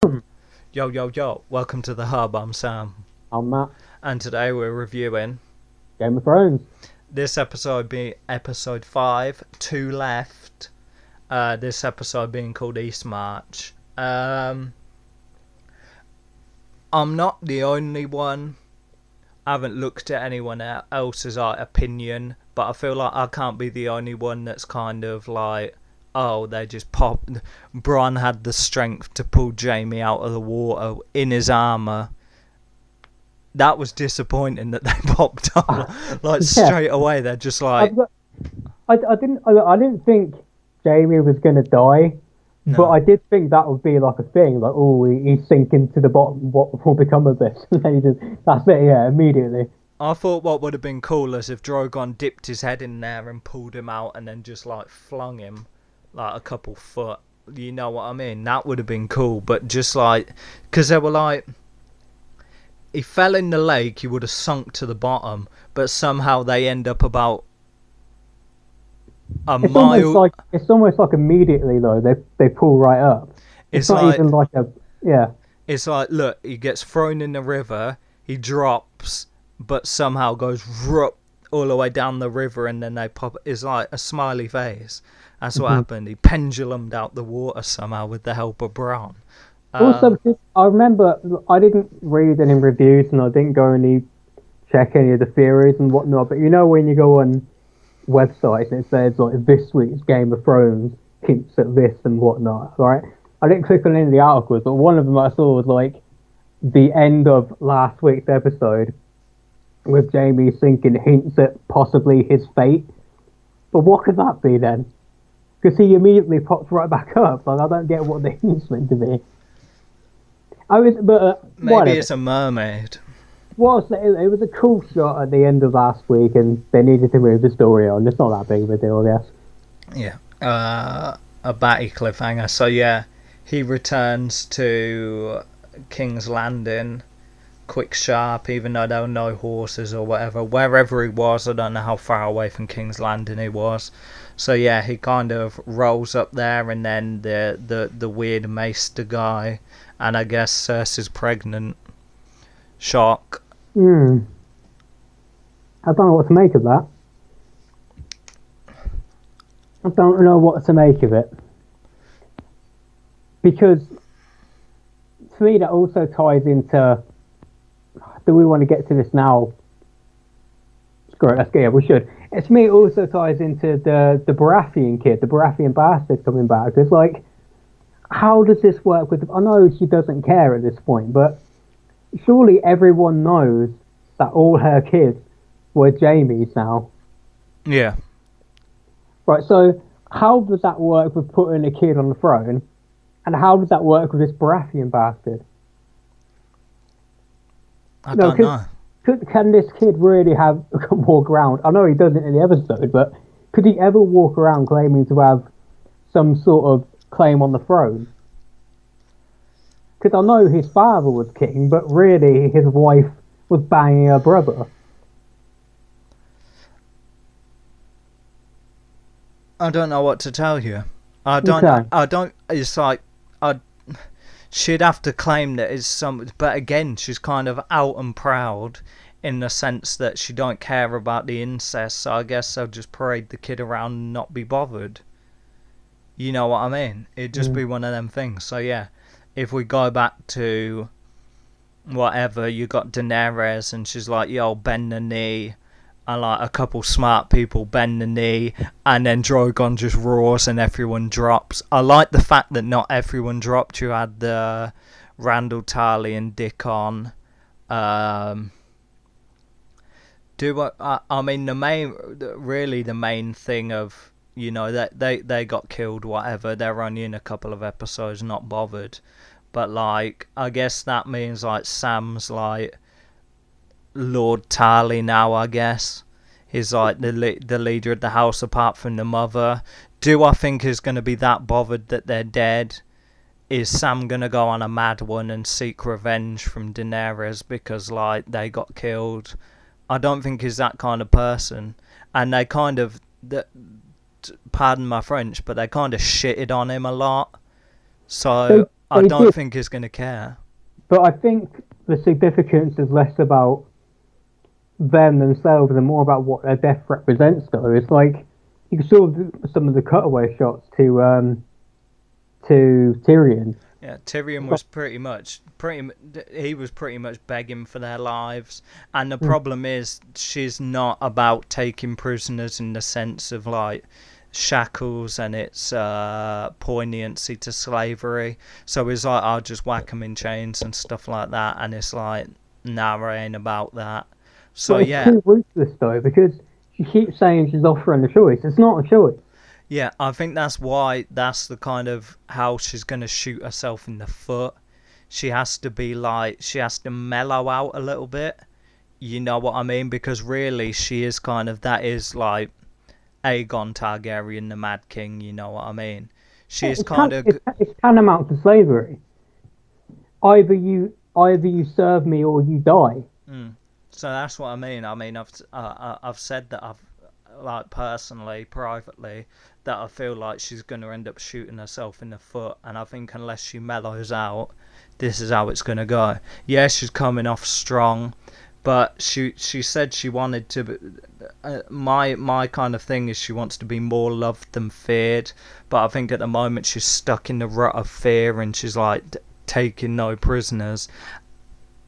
Yo, yo, yo, welcome to the Hub, I'm Sam. I'm Matt. And today we're reviewing Game of Thrones. this episode being episode 5, 2 left. This episode being called Eastwatch. I'm not the only one. I haven't looked at anyone else's opinion, but I feel like I can't be the only one that's kind of like, oh, they just popped. Bronn had the strength to pull Jaime out of the water in his armor. That was disappointing that they popped up straight away. They're just like, I didn't think Jaime was gonna die, but I did think that would be like a thing. Like, oh, he's sinking to the bottom. What will become of this? And then that's it. Yeah, immediately. I thought what would have been cool is if Drogon dipped his head in there and pulled him out, and then just like flung him like a couple foot. You know what I mean? That would have been cool. But just like, because they were like, he fell in the lake, he would have sunk to the bottom, but somehow they end up about a mile. It's almost like immediately though they pull right up. It's not even like a It's like, look, he gets thrown in the river, he drops, but somehow goes all the way down the river, and then they pop. It's like a smiley face. That's what happened. He pendulumed out the water somehow with the help of Bronn. Also, because I remember I didn't read any reviews and I didn't go check any of the theories and whatnot. But you know when you go on websites and it says like this week's Game of Thrones hints at this and whatnot, right? I didn't click on any of the articles, but one of them I saw was like the end of last week's episode with Jaime sinking hints at possibly his fate. But what could that be then? Because he immediately pops right back up. Like, I don't get what the hint's meant to be. Maybe it's a mermaid. Well, it was a cool shot at the end of last week, and they needed to move the story on. It's not that big of a deal, I guess. Yeah. A batty cliffhanger. So yeah, he returns to King's Landing, quick sharp, even though there were no horses or whatever. Wherever he was, I don't know how far away from King's Landing he was. So yeah, he kind of rolls up there, and then the weird Maester guy, and I guess Cersei's pregnant. Shock. I don't know what to make of that. I don't know what to make of it. Because to me that also ties into, do we want to get to this now? Screw it, we should. To me it also ties into the Baratheon kid, the Baratheon bastard coming back. It's like, how does this work with... I know she doesn't care at this point, but surely everyone knows that all her kids were Jaime's now. Yeah. Right, so how does that work with putting a kid on the throne? And how does that work with this Baratheon bastard? I don't know. Can this kid really walk around? I know he doesn't in the episode, but could he ever walk around claiming to have some sort of claim on the throne? Because I know his father was king, but really his wife was banging her brother. I don't know what to tell you. It's like, she'd have to claim that it's some, but again, she's kind of out and proud in the sense that she don't care about the incest, so I guess they'll just parade the kid around and not be bothered. You know what I mean? It'd just be one of them things. So yeah, if we go back to whatever, you got Daenerys and she's like, yo, bend the knee, and like a couple smart people bend the knee, and then Drogon just roars and everyone drops. I like the fact that not everyone dropped. You had the Randyll, Tarly and Dickon. I mean, the main thing of, you know, that they got killed, whatever, they're only in a couple of episodes, not bothered. But like, I guess that means like Sam's like Lord Tarly now, I guess. He's like the leader of the house apart from the mother. Do I think he's going to be that bothered that they're dead? Is Sam going to go on a mad one and seek revenge from Daenerys because like they got killed? I don't think he's that kind of person. And they kind of, pardon my French, but they kind of shitted on him a lot. So I don't think he's going to care. But I think the significance is less about them themselves and more about what their death represents, though. It's like you saw some of the cutaway shots to Tyrion. Yeah, Tyrion was pretty much begging for their lives, and the problem is she's not about taking prisoners in the sense of like shackles and its poignancy to slavery. So it's like, I'll just whack them in chains and stuff like that, and it's like, nah, it ain't about that. So it's too ruthless though, because she keeps saying she's offering a choice. It's not a choice. Yeah, I think that's why that's the kind of how she's going to shoot herself in the foot. She has to be like, she has to mellow out a little bit. You know what I mean? Because really she is kind of, that is like Aegon Targaryen, the Mad King, you know what I mean? She is kind of... It's tantamount to slavery. Either you serve me or you die. So that's what I mean. I mean, I've said that I've, like, personally, privately, that I feel like she's going to end up shooting herself in the foot, and I think unless she mellows out, this is how it's going to go. Yeah, she's coming off strong, but she said she wanted to... my kind of thing is she wants to be more loved than feared, but I think at the moment she's stuck in the rut of fear, and she's like taking no prisoners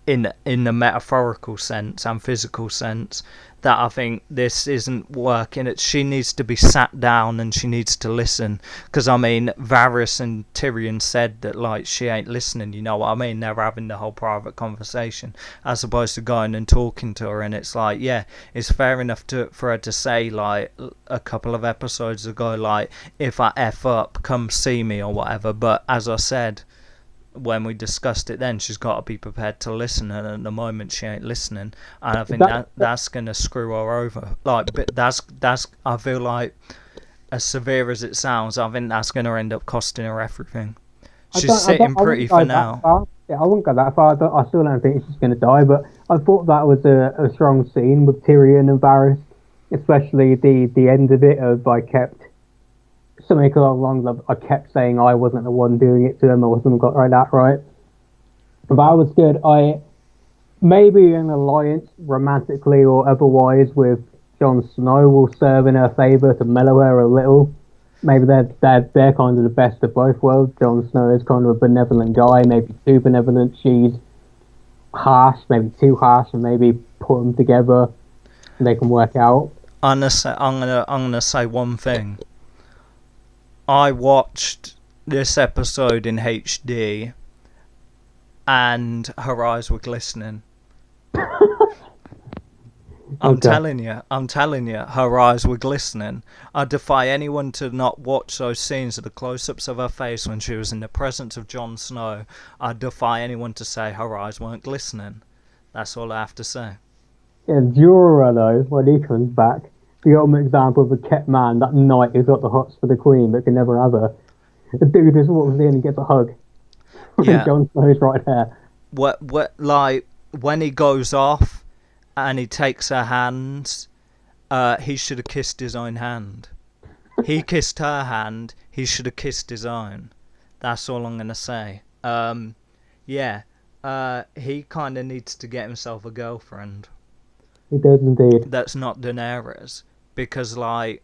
in the metaphorical sense and physical sense, that I think this isn't working. She needs to be sat down and she needs to listen, because I mean Varys and Tyrion said that like she ain't listening, you know what I mean? They're having the whole private conversation as opposed to going and talking to her, and it's like, yeah, it's fair enough for her to say like a couple of episodes ago, like, if I F up, come see me or whatever, but as I said when we discussed it then, she's got to be prepared to listen, and at the moment she ain't listening, and I think that's gonna screw her over. Like, but that's I feel like, as severe as it sounds, I think that's gonna end up costing her everything. She's sitting pretty for now. Yeah, I wouldn't go that far. I still don't think she's gonna die, but I thought that was a strong scene with Tyrion and Varys, especially the end of it. I kept something along I kept saying I wasn't the one doing it to them. I wasn't got that right. But that was good. Maybe an alliance, romantically or otherwise, with Jon Snow will serve in her favour to mellow her a little. Maybe they're kind of the best of both worlds. Jon Snow is kind of a benevolent guy, maybe too benevolent. She's harsh, maybe too harsh, and maybe put them together and they can work out. I'm gonna say one thing. I watched this episode in HD, and her eyes were glistening. I'm telling you, her eyes were glistening. I defy anyone to not watch those scenes of the close-ups of her face when she was in the presence of Jon Snow. I defy anyone to say her eyes weren't glistening. That's all I have to say. Yeah, Jorah, though, when he comes back, the ultimate example of a kept man, that knight who's got the hots for the queen but can never have her. The dude just walks in and gets a hug. Yeah. Jon Snow's right there. What, like, when he goes off and he takes her hands, he should have kissed his own hand. He kissed her hand, he should have kissed his own. That's all I'm going to say. Yeah, he kind of needs to get himself a girlfriend. He does indeed. That's not Daenerys. Because, like,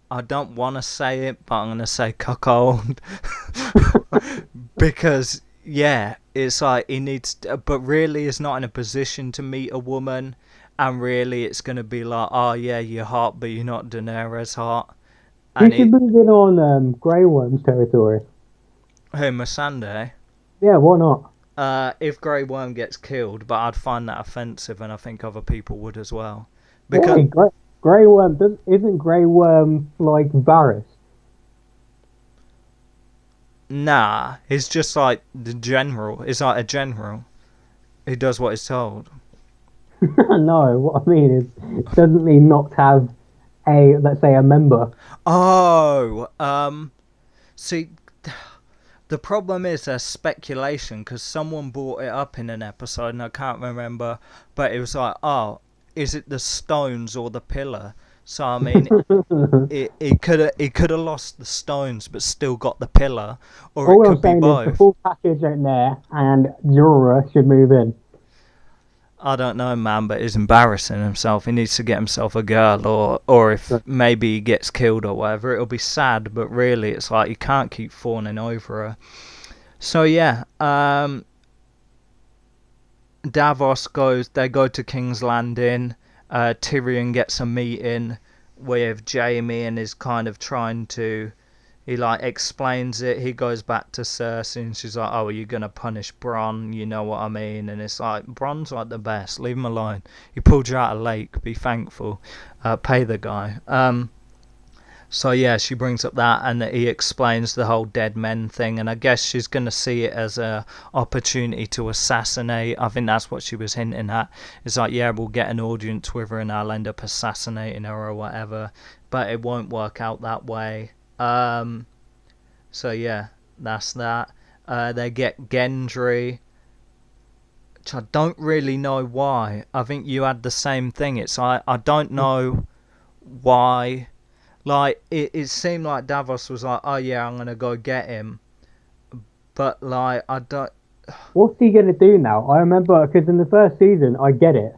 I don't want to say it, but I'm going to say cuckold. Because, yeah, it's like he needs to, but really he's not in a position to meet a woman, and really it's going to be like, oh yeah, you're hot, but you're not Daenerys hot. And he should move in on Grey Worm's territory. Who, Missandei? Yeah, why not? If Grey Worm gets killed, but I'd find that offensive, and I think other people would as well. Because Grey Worm isn't Grey Worm like Varys? Nah, he's just like the general. He's like a general. He does what he's told. No, what I mean is, doesn't he not have let's say, a member? Oh, see, the problem is there's speculation, because someone brought it up in an episode, and I can't remember, but it was like, oh, is it the stones or the pillar? So I mean, it could have lost the stones, but still got the pillar, or All it I'm could be saying is the both. full package ain't there, and Jorah should move in. I don't know, man, but he's embarrassing himself. He needs to get himself a girl, or if maybe he gets killed or whatever, it'll be sad. But really, it's like you can't keep fawning over her. So yeah, Davos they go to King's Landing. Tyrion gets a meeting with Jaime and is kind of trying to. He like explains it. He goes back to Cersei and she's like, "Oh, are you gonna punish Bronn? You know what I mean?" And it's like, Bronn's like the best. Leave him alone. He pulled you out of lake. Be thankful. Pay the guy. So yeah, she brings up that, and he explains the whole dead men thing, and I guess she's gonna see it as a opportunity to assassinate. I think that's what she was hinting at. It's like, yeah, we'll get an audience with her, and I'll end up assassinating her or whatever, but it won't work out that way. So yeah, that's that. They get Gendry, which I don't really know why. I think you had the same thing. It's I don't know why. Like, it seemed like Davos was like, oh yeah, I'm going to go get him. But, like, I don't... What's he going to do now? I remember, because in the first season, I get it.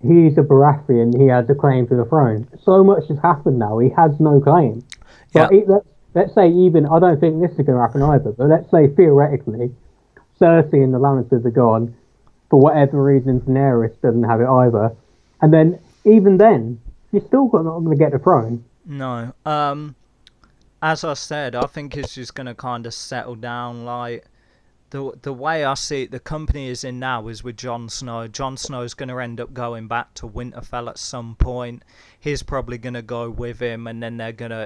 He's a Baratheon, he has a claim to the throne. So much has happened now, he has no claim. Yeah. But let's say even, I don't think this is going to happen either, but let's say theoretically, Cersei and the Lannisters are gone. For whatever reason, Daenerys doesn't have it either. And then, even then, you're still not going to get the throne. No. As I said, I think it's just going to kind of settle down. Like, the way I see it, the company is in now is with Jon Snow. Jon Snow's going to end up going back to Winterfell at some point. He's probably going to go with him, and then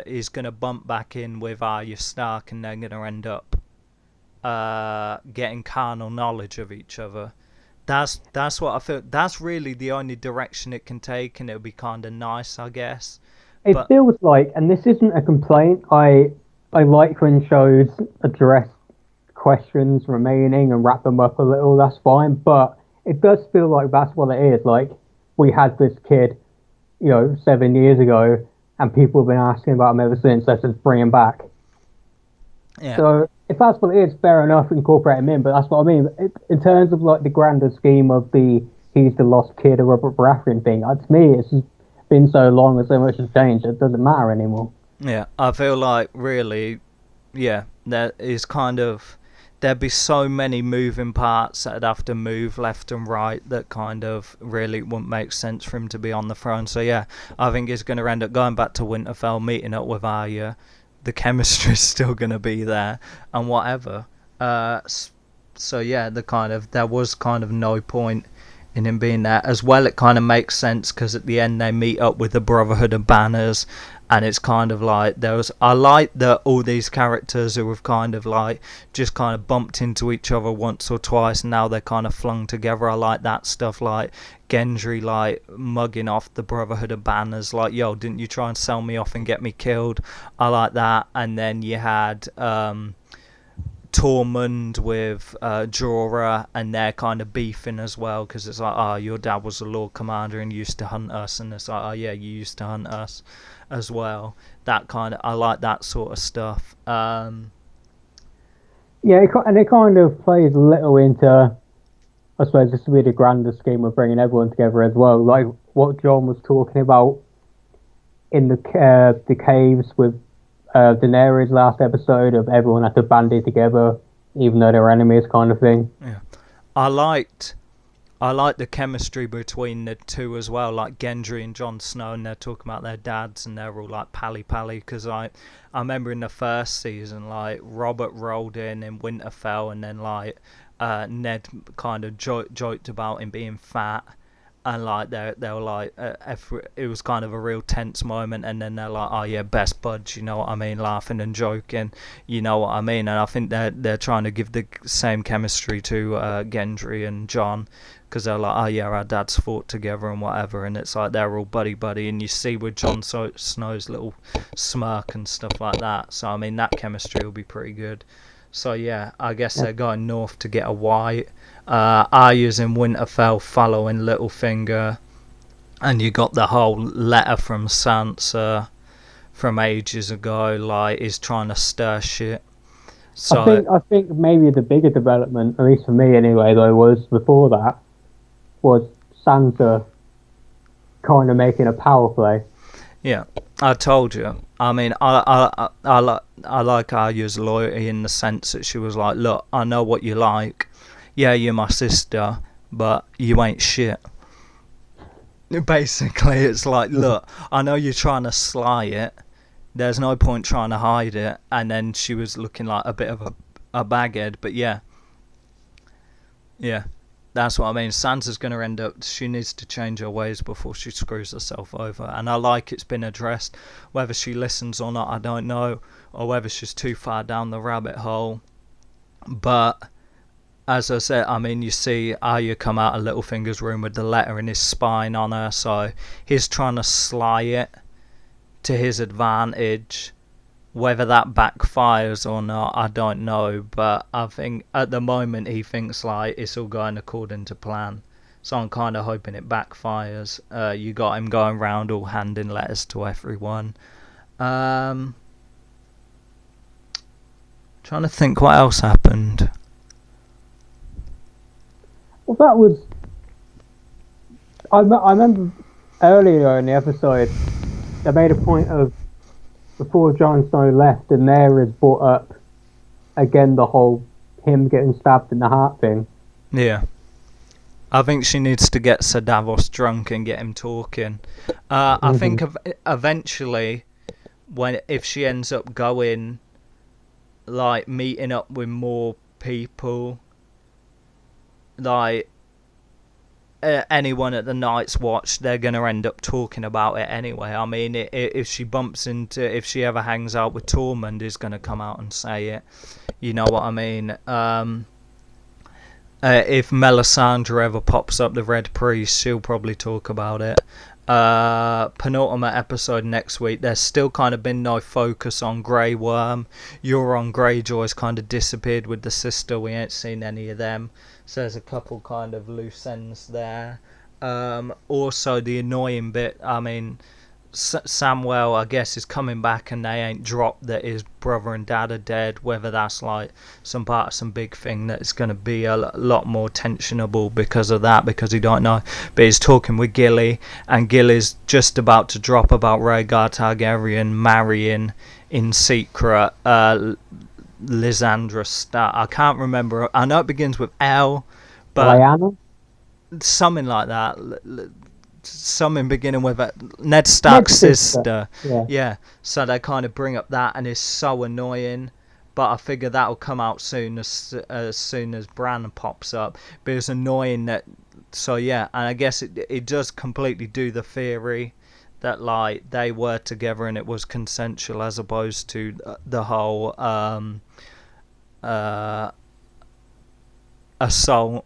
he's going to bump back in with Arya Stark, and they're going to end up getting carnal knowledge of each other. That's what I feel. That's really the only direction it can take, and it'll be kind of nice, I guess. It feels like, and this isn't a complaint, I like when shows address questions remaining and wrap them up a little, that's fine, but it does feel like that's what it is. Like, we had this kid, 7 years ago, and people have been asking about him ever since, let's just bring him back. Yeah. So, if that's what it is, fair enough, incorporate him in, but that's what I mean. In terms of, like, the grander scheme of he's the lost kid of Robert Baratheon thing, to me, it's just been so long and so much has changed, it doesn't matter anymore. Yeah, I feel like really, yeah, there is kind of, there'd be so many moving parts that'd have to move left and right that kind of really wouldn't make sense for him to be on the throne. So yeah, I think he's going to end up going back to Winterfell, meeting up with Arya. The chemistry's still going to be there and whatever. So yeah, there was kind of no point in him being there. As well, it kind of makes sense because at the end they meet up with the Brotherhood of Banners, and it's kind of like I like that all these characters who have kind of like just kind of bumped into each other once or twice, and now they're kind of flung together. I like that stuff, like Gendry like mugging off the Brotherhood of Banners, like, yo, didn't you try and sell me off and get me killed? I like that. And then you had Tormund with Jorah, and they're kind of beefing as well, because it's like, oh, your dad was a Lord Commander and used to hunt us, and it's like, oh yeah, you used to hunt us as well. That kind of, I like that sort of stuff. Yeah, and it kind of plays a little into, I suppose, this would be the grander scheme of bringing everyone together as well, like what John was talking about in the caves with Daenerys last episode, of everyone had to band together even though they're enemies, kind of thing. Yeah, I liked the chemistry between the two as well, like Gendry and Jon Snow, and they're talking about their dads and they're all like pally, because I remember in the first season, like, Robert rolled in Winterfell, and then like Ned kind of joked about him being fat, and like they were like, it was kind of a real tense moment, and then they're like, oh yeah, best buds, you know what I mean, laughing and joking, you know what I mean. And I think they're trying to give the same chemistry to Gendry and Jon, because they're like, oh yeah, our dads fought together and whatever, and it's like they're all buddy, and you see with Jon Snow's little smirk and stuff like that. So I mean, that chemistry will be pretty good. So yeah, I guess they're going north to get a wight. Arya's in Winterfell following Littlefinger. And you got the whole letter from Sansa from ages ago, like, is trying to stir shit. So I think maybe the bigger development, at least for me anyway, though, was before that, was Sansa kind of making a power play. Yeah, I told you. I mean, I like Arya's loyalty in the sense that she was like, look, I know what you like. Yeah, you're my sister, but you ain't shit. Basically, it's like, look, I know you're trying to sly it. There's no point trying to hide it. And then she was looking like a bit of a baghead. But yeah, that's what I mean. Sansa's going to end up, she needs to change her ways before she screws herself over. And I like it's been addressed. Whether she listens or not, I don't know. Or whether she's too far down the rabbit hole. But as I said, I mean, you see Arya come out of Littlefinger's room with the letter in his spine on her. So he's trying to sly it to his advantage. Whether that backfires or not, I don't know, but I think at the moment he thinks like it's all going according to plan, so I'm kind of hoping it backfires. You got him going round all handing letters to everyone. Trying to think what else happened. Well, that was... I remember earlier in the episode, they made a point of, before Jon Snow left, Daenerys brought up again the whole him getting stabbed in the heart thing. Yeah. I think she needs to get Sir Davos drunk and get him talking. I think eventually, if she ends up going, like, meeting up with more people, like, anyone at the Night's Watch, they're going to end up talking about it anyway. I mean, if she if she ever hangs out with Tormund, is going to come out and say it. You know what I mean? If Melisandre ever pops up, the Red Priest, she'll probably talk about it. Penultimate episode next week. There's still kind of been no focus on Grey Worm. Euron Greyjoy's kind of disappeared with the sister. We ain't seen any of them. So there's a couple kind of loose ends there. Also, the annoying bit, I mean, Samwell, I guess, is coming back and they ain't dropped that his brother and dad are dead. Whether that's like some part of some big thing that's going to be a lot more tensionable because of that, because he don't know. But he's talking with Gilly, and Gilly's just about to drop about Rhaegar Targaryen marrying in secret Lysandra Stark. I can't remember. I know it begins with L, but Lyanna? Something like that. Something beginning with Ned Stark's sister. Yeah. So they kind of bring up that, and it's so annoying. But I figure that'll come out soon as soon as Bran pops up. But it's annoying that. So yeah, and I guess it does completely do the theory that like they were together and it was consensual, as opposed to the whole assault.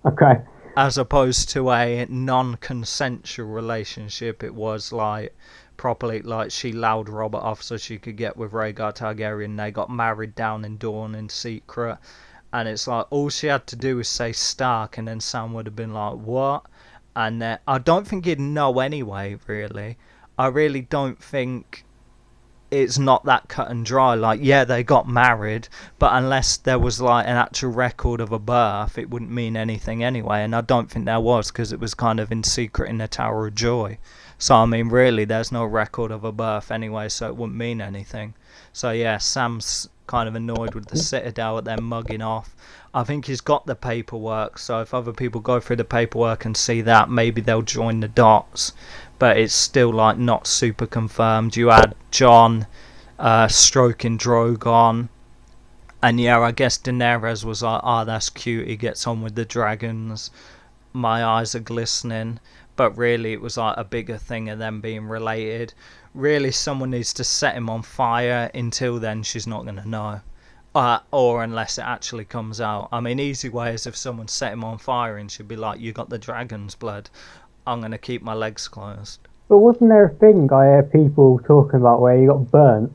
Okay. As opposed to a non-consensual relationship, it was like properly, like she loud Robert off so she could get with Rhaegar Targaryen. They got married down in Dorne in secret, and it's like all she had to do was say Stark, and then Sam would have been like, what? And I don't think he'd know anyway, really. I really don't think it's not that cut and dry. Like, yeah, they got married, but unless there was like an actual record of a birth, it wouldn't mean anything anyway. And I don't think there was, because it was kind of in secret in the Tower of Joy. So I mean, really, there's no record of a birth anyway, so it wouldn't mean anything. So yeah, Sam's kind of annoyed with the Citadel at them mugging off. I think he's got the paperwork, so if other people go through the paperwork and see that, maybe they'll join the dots. But it's still like not super confirmed. You had Jon stroking Drogon, and yeah, I guess Daenerys was like, oh, that's cute, he gets on with the dragons, my eyes are glistening. But really it was like a bigger thing of them being related. Really, someone needs to set him on fire. Until then, she's not going to know. Or unless it actually comes out. I mean, easy way is if someone set him on fire and she'd be like, you got the dragon's blood, I'm going to keep my legs closed. But wasn't there a thing I hear people talking about where he got burnt?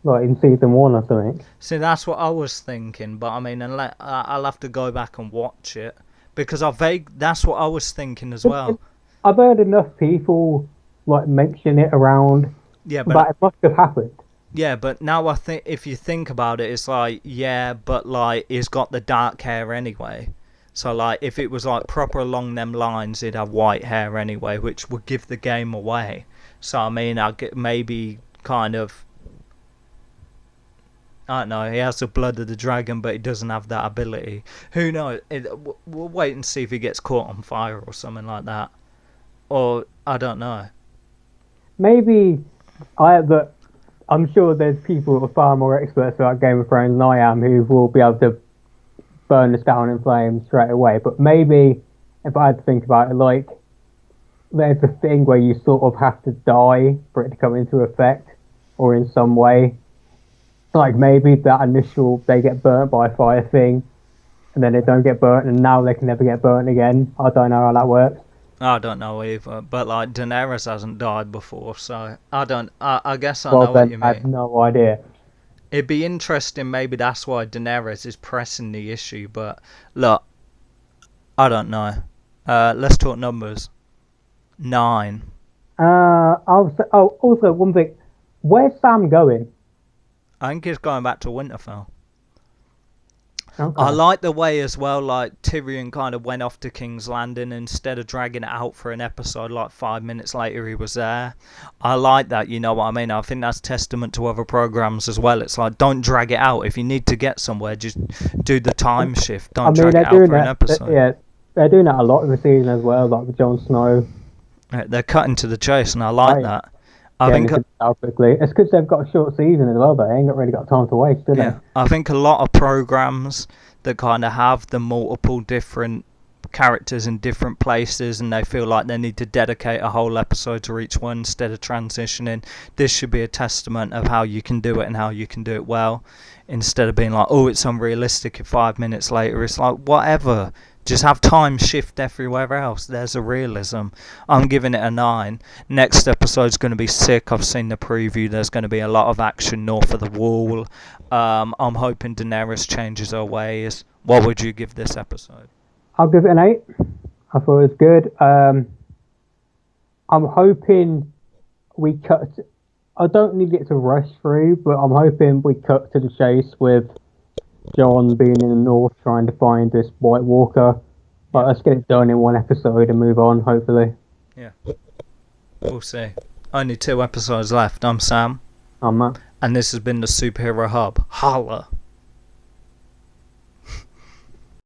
Like in season 1 or something? See, that's what I was thinking, but I mean, I'll have to go back and watch it. Because that's what I was thinking as well. I've heard enough people like mention it around. Yeah, but it must have happened. Yeah, but now I think if you think about it, it's like, yeah, but like he's got the dark hair anyway. So like if it was like proper along them lines, he'd have white hair anyway, which would give the game away. So I mean, I get maybe kind of, I don't know, he has the blood of the dragon, but he doesn't have that ability. Who knows? We'll wait and see if he gets caught on fire or something like that. Or, I don't know. Maybe, I'm sure there's people who are far more experts about Game of Thrones than I am who will be able to burn this down in flames straight away. But maybe, if I had to think about it, like, there's a thing where you sort of have to die for it to come into effect, or in some way. Like maybe that initial they get burnt by a fire thing, and then they don't get burnt, and now they can never get burnt again. I don't know how that works. I don't know either, but like Daenerys hasn't died before, so I guess I know what you mean. I have no idea. It'd be interesting. Maybe that's why Daenerys is pressing the issue. But look, I don't know. Let's talk numbers. 9. Also one thing. Where's Sam going? I think he's going back to Winterfell. Okay. I like the way as well, like Tyrion kind of went off to King's Landing instead of dragging it out for an episode. Like 5 minutes later, he was there. I like that. You know what I mean? I think that's testament to other programs as well. It's like, don't drag it out. If you need to get somewhere, just do the time shift. Don't drag it out for an episode. They're doing that a lot in the season as well, like with Jon Snow. They're cutting to the chase, and I like that. I think quickly. It's because they've got a short season as well, but they ain't really got time to waste, do they? Yeah, I think a lot of programs that kind of have the multiple different characters in different places, and they feel like they need to dedicate a whole episode to each one instead of transitioning. This should be a testament of how you can do it and how you can do it well, instead of being like, oh, it's unrealistic if 5 minutes later. It's like, whatever. Just have time shift everywhere else. There's a realism. I'm giving it a 9. Next episode's going to be sick. I've seen the preview. There's going to be a lot of action north of the wall. I'm hoping Daenerys changes her ways. What would you give this episode? I'll give it an 8. I thought it was good. I'm hoping we cut... I don't need it to rush through, but I'm hoping we cut to the chase with Jon being in the north trying to find this White Walker. But let's get it done in one episode and move on, hopefully. Yeah. We'll see. Only 2 episodes left. I'm Sam. I'm Matt. And this has been the Superhero Hub. Holla!